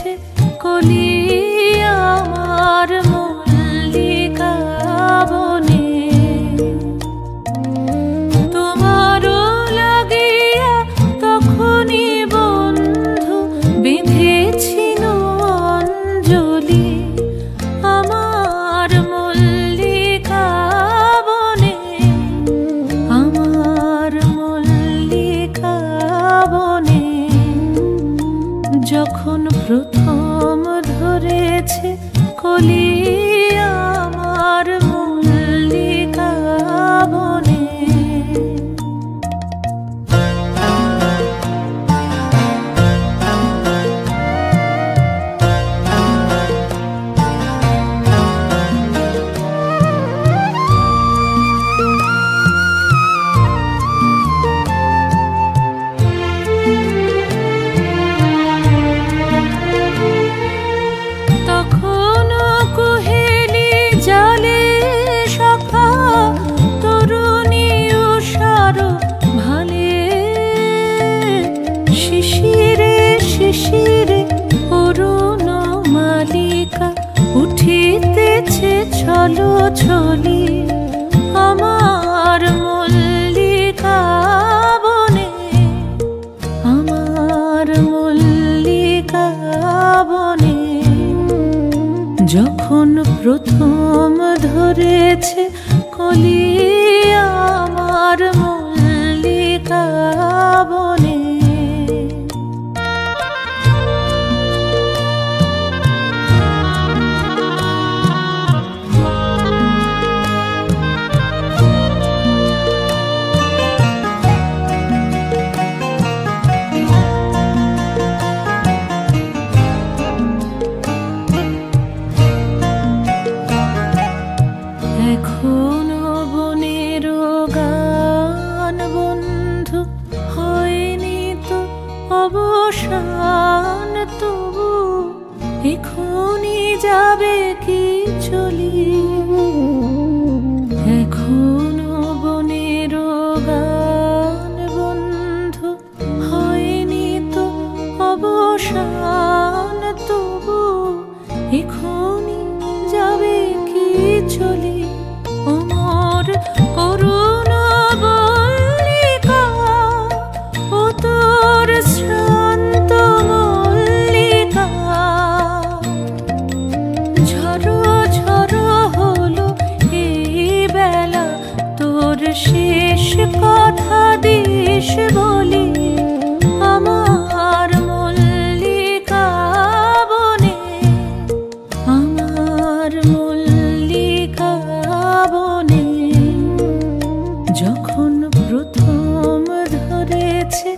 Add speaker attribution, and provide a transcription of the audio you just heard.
Speaker 1: ধরেছে কলি আমার মল্লিকা বনে। তোমারও লাগিয়া তখনই বন্ধু বেঁধেছিল অঞ্জলি আমার মল্লিকা বনে, আমার মল্লিকা বনে। যখন প্রথম ধরেছে কলি আমার মল্লিকা বনে। শিশিরে অরুণ মালিকা উঠিতেছে ছলো ছলি আমার মল্লিকা বনে, আমার মল্লিকা বনে। যখন প্রথম ধরেছে কলি আমার মল্লিকা বনে। এখনো বনের গান বন্ধু হয়নি তো অবসান, তবু এখনই যাবে কি চলি। এখনো বনের গান বন্ধু হয়নি তো অবসান, তবু এখনই যাবে কি চলি। ওমর করুণ মল্লিকা ও তোর শ্রান্ত মল্লিকা, ঝড়ো ঝড়ো হলো এই বেলা তোর শেষ কথা দিস বলি আমার মল্লিকা বনে, আমার মল্লিকা বনে। যখন প্রথম ধরেছে